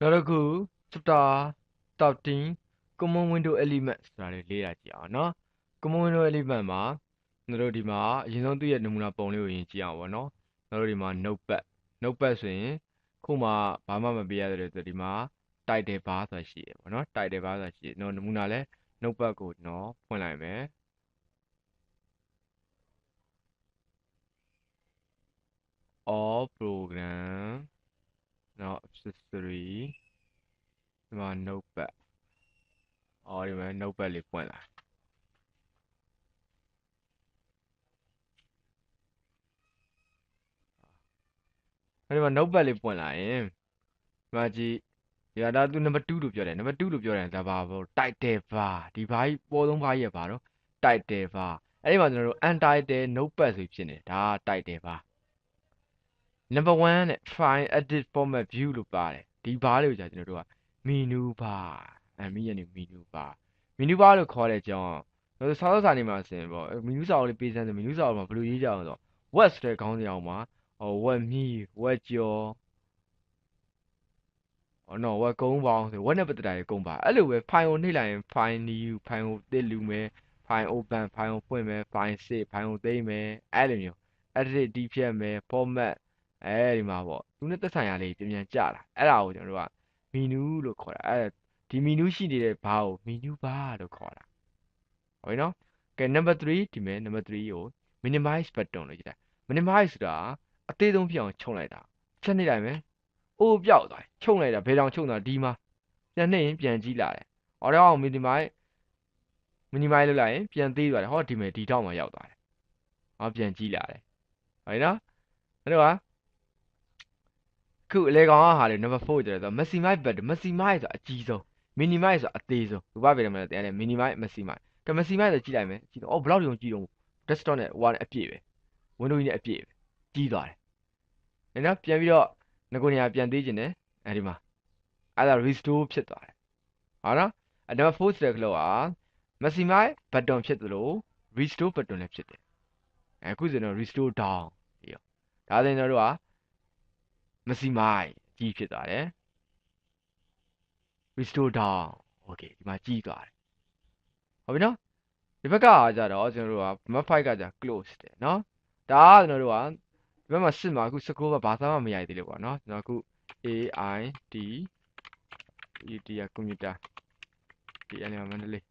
နောက်တစ်ခု chapter 13 common window element ဆိုတာလေးလေ့လာကြည့်အောင်နော် common window element မှာကျွန်တော်တို့ဒီမှာအရင်ဆုံးသူ့ရဲ့နမူနာပုံလေးကိုရင်ကြည့်အောင်ပေါ့နော်ကျွန်တော်တို့ဒီမှာ notepad ဆိုရင်ခုမှဘာမှမပေးရတယ်ဆိုဒီမှာ title bar ဆိုတာရှိတယ်ပေါ့နော် title bar ဆိုတာရှိတယ်ကျွန်တော်နမူနာလဲ notepad ကိုကျွန်တော်ဖွင့်လိုက်မယ် all program နောက် accessory ဒီမှာ notepad ဒီမှာ notepad လေးဖွင့်လာဒီမှာ notepad လေးပွင့်လာရင်ဒီမှာကြည့်ဒီကဒါသူ number 2လို့ပြောတယ် number 2လို့ပြောတယ်ဒါပါဘော title bar ဒီဘာကြီးပေါ်ဆုံးဘာကြီးရပါတော့ title bar အဲ့ဒီမှာကျွန်တော်တို့ untitled notepad ဆိုဖြစ်နေဒါ title bar number 1နဲ့ file edit format view လို့ပါတယ်ဒီဘာလေးကိုကြာကျွန်တော်တို့က menu bar မီးရနေ menu bar လို့ခေါ်တဲ့အကြောင်းကျွန်တော်တို့စာအုပ်စာနေမှာဆိုရင်ပေါ့ menu စာအုပ်လေးပေးစမ်းဆို menu စာအုပ်မှာဘယ်လိုရေးကြအောင်ဆိုတော့ web ဆိုတဲ့ခေါင်းစဉ်အောင်မှာဝက်မီဝက်ကျော်နော်ဝက်ကုန်းပေါင်းဆိုဝက်နဲ့ပတ်သက်တာတွေကုန်းပါအဲ့လိုပဲ file ကိုနှိပ်လိုက်ရင် file new file ကိုတစ်လူမယ် file open file ကိုဖွင့်မယ် file save file ကိုသိမ်းမယ်အဲ့လိုမျိုး edit တီးဖြတ်မယ် format ဒီမှာပေါ့သူနဲ့သက်ဆိုင်ရာလေးပြန်ကြတာအဲ့ဒါကိုကျွန်တော်တို့က menu လို့ခေါ်တာအဲ့ဒီ menu ရှိနေတဲ့ဘာကို menu bar လို့ခေါ်တာဟုတ်ပြီနော်ကဲ number 3ဒီမဲ့ number 3ကို minimize button လို့ကြည့်တာ minimize ဆိုတာအသေးဆုံးဖြစ်အောင်ခြုံလိုက်တာဖြတ်နေလိုက်မယ်အိုးပြောက်သွားခြုံလိုက်တာဘယ်တောင်ခြုံတာဒီမှာပြန်နှိပ်ရင်ပြန်ကြည့်လာတယ်တော့ minimize လုပ်လိုက်ရင်ပြန်သေးသွားတယ်ဟောဒီမဲ့ဒီထောက်မှာရောက်သွားတယ်ပြန်ကြည့်လာတယ်ဟုတ်နော်အဲ့တော့ခုအလေကောင်ကဟာလေ number 4ကျတော့ maximize button maximize ဆိုတာအကြီးဆုံး minimize ဆိုတာအသေးဆုံးဘာပဲလဲမလဲတဲ့ minimize maximize က maximize ဆိုကြည့်လိုက်မယ်ကြည့်တော့ဘယ်လောက်ကြည့်တော့ desktop နဲ့ one အပြည့်ပဲ window ကြီးနဲ့အပြည့်ပဲကြီးသွားတယ်နော်ပြန်ပြီးတော့ငကိုနေရာပြန်သေးခြင်းတယ်အဲ့ဒီမှာအဲ့ဒါ restore ဖြစ်သွားတယ်ဟုတ်နော်number 4ဆိုတဲ့ခလို့က maximize button ဖြစ်သလို restore button လည်းဖြစ်တယ်အခုဆိုတော့ restore down ပြီးတော့ဒါဆိုရင်တို့က maximize ကြီးဖြစ်သွားတယ် restore down okay ဒီမှာကြီးသွားတယ်ဟုတ်ပြီနော်ဒီဘက်ကကြတော့ကျွန်တော်တို့က map file ကကြ close တယ်နော်ဒါကကျွန်တော်တို့ကဒီဘက်မှာစစ်မှာအခု scroll ကဘာသာမှမရိုက်သေးလို့ပေါ့နော်ကျွန်တော်အခု AID ED က computer ဒီအနေမှာမန္တလေး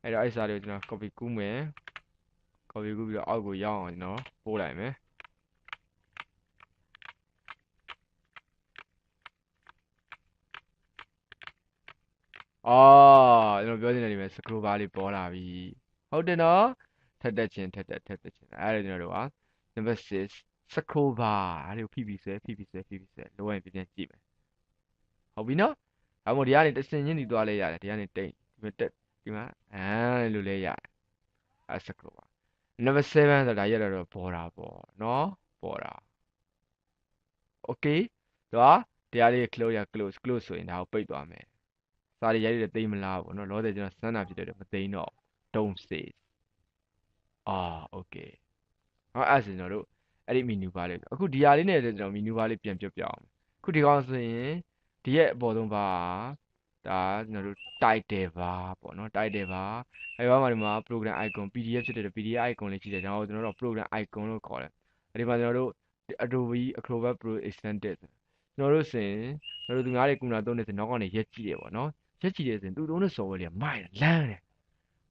အဲ့တော့အဲ့စာတွေကိုကျွန်တော် copy ကူးမယ် copy ကူးပြီးတော့အောက်ကိုရောက်အောင်ကျွန်တော်ပို့လိုက်မယ်ကျွန်တော်ပြောချင်တယ်ဒီမှာ scroll bar လေးပေါ်လာပြီဟုတ်တယ်နော်ထက်တက်ချင်းအဲ့ဒါကျွန်တော်တို့က number 6 scroll bar အဲ့ဒါကိုဖိပြီးဆွဲလိုရင်ပြန်ကြည့်မယ်ဟုတ်ပြီနော်ဒါမှမဟုတ်ဒီကနေတစင်ချင်းဒီသွားလဲရတယ်ဒီကနေတိတ်ဒီမှာတက်ဒီမှာလို့လဲရတယ်အဲ့ scroll bar number 7ဆိုတာဒါရက်တော့ပေါ်တာပေါ့နော်ပေါ်တာ okay တော့တရားလေး close ဆိုရင်ဒါကိုပိတ်သွားမယ်စာရီရိုက်ရသိမလားပေါ့နော်လောဆယ်ကျွန်တော်စမ်းတာဖြစ်တယ်မသိတော့ don't say okay အဲ့ဆိုကျွန်တော်တို့အဲ့ဒီ menu bar လေးအခုဒီဟာလေးနဲ့ကျွန်တော် menu bar လေးပြန်ပြအောင်အခုဒီကောင်ဆိုရင်ဒီရဲ့အပေါ်ဆုံးဘာဒါကျွန်တော်တို့ title bar ပေါ့နော် title bar အဲ့ဘာမှဒီမှာ program icon PDF ဖြစ်တဲ့ PDF icon လေးရှိတယ်ဒါကိုကျွန်တော်တို့ program icon လို့ခေါ်တယ်အဲ့ဒီမှာကျွန်တော်တို့ Adobe Acrobat Pro Extended ကျွန်တော်တို့ဆိုရင်ကျွန်တော်တို့သူများတွေကုနာသုံးနေဆိုနောက်ကနေရက်ကြည့်တယ်ပေါ့နော်ရက်ကြည့်တယ်ဆိုရင်သူသုံးတဲ့ software တွေကမိုက်တယ်လမ်းတယ်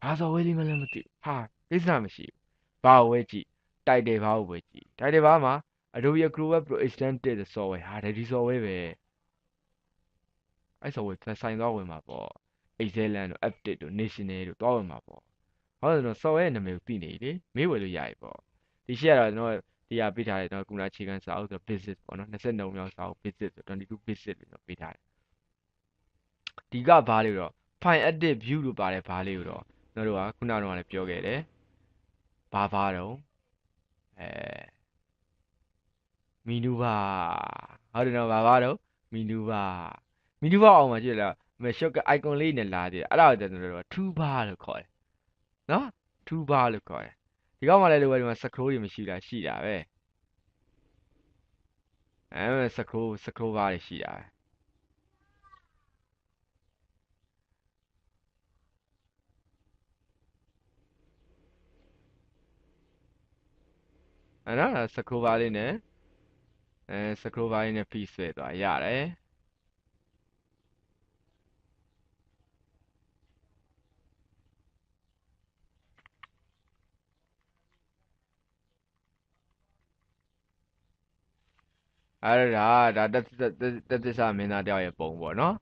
ဘာ software လေးမှလည်းမသိဟာကိစ္စမရှိဘူးဘာကိုပဲကြည့် title bar ကိုပဲကြည့် title bar မှာ Adobe Acrobat Pro Extended software ဟာဒီ software ပဲအဲ့ software ဆိုင်သွားဝင်မှာပေါ့ Excellent တို့ Update တို့ National တို့သွားဝင်မှာပေါ့ဟုတ်တယ်ကျွန်တော် software ရဲ့နာမည်ကိုသိနေလေမေးဝယ်လို့ရပြီပေါ့ဒီရှေ့ကတော့ကျွန်တော်ဒီဟာပေးထားတယ်ကျွန်တော်ကုနာခြေခံစာအုပ်ဆို basic ပေါ့နော်29မြောက်စာအုပ် basic ဆို22 basic လို့ကျွန်တော်ပေးထားတယ်ဒီကဘာလေးတော့ file edit view လို့ပါတယ်ဘာလေးကိုတော့ကျွန်တော်တို့ကခုနကတော့လည်းပြောခဲ့တယ်ဘာတော့menu bar ဟုတ်တယ်နော်ဘာတော့ menu bar အောင်မှာကြည့်လားshortcut icon လေးနဲ့လာသေးတယ်အဲ့ဒါကိုကျွန်တော်တို့ toolbar လို့ခေါ်တယ်နော် toolbar လို့ခေါ်တယ်ဒီကောင်မှလည်းလိုပဲဒီမှာ scroll တွေမရှိတာရှိတာပဲscroll bar တွေရှိတာပဲ အဲ့နော် scroll bar လေးနဲ့scroll bar လေးနဲ့ feed ဆွဲသွားရတယ်အဲ့ဒါတက်သစ္စာမင်းသားတယောက်ရဲ့ပုံပေါ့နော်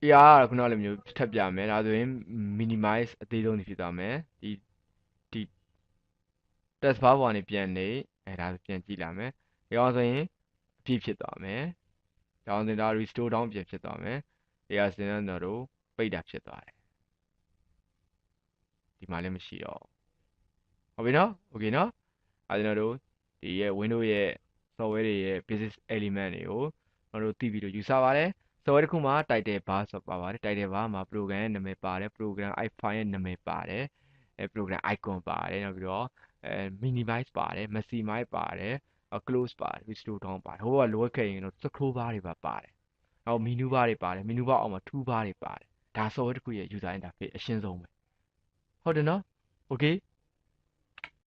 AR ကခုနလိုမျိုးထပ်ပြမယ်ဒါဆိုရင် minimize အသေးဆုံးနေဖြစ်သွားမယ်ဒီ test bar ပေါ်ကနေပြန်နေဒါဆိုပြန်ကြည့်လာမယ်ဒီအောင်ဆိုရင်အပြည့်ဖြစ်သွားမယ်ဒီအောင်ဆိုရင်ဒါ restore down ပြန်ဖြစ်သွားမယ် AR စင်တော့တို့ပိတ်တာဖြစ်သွားတယ်ဒီမှာလည်းမရှိတော့ဟုတ်ပြီနော် okay နော်အဲ့ကျွန်တော်တို့ဒီရဲ့ Windows ရဲ့ software တွေရဲ့ basic element တွေကိုကျွန်တော်တို့သိပြီးတော့ယူဆပါတယ် software တစ်ခုမှာ title bar ဆိုပါပါတယ် title bar မှာ program ရဲ့နာမည်ပါတယ် program file ရဲ့နာမည်ပါတယ်program icon ပါတယ်နောက်ပြီးတော့minimize ပါတယ် maximize ပါတယ် close ပါတယ် restore down ပါတယ်ဟိုကလိုအပ်ခဲ့ရင်တော့ scroll bar တွေပါပါတယ်နောက် menu bar တွေပါတယ် menu bar အောက်မှာ tool bar တွေပါတယ်ဒါ software တစ်ခုရဲ့ user interface အရှင်းဆုံးပဲဟုတ်တယ်နော် okay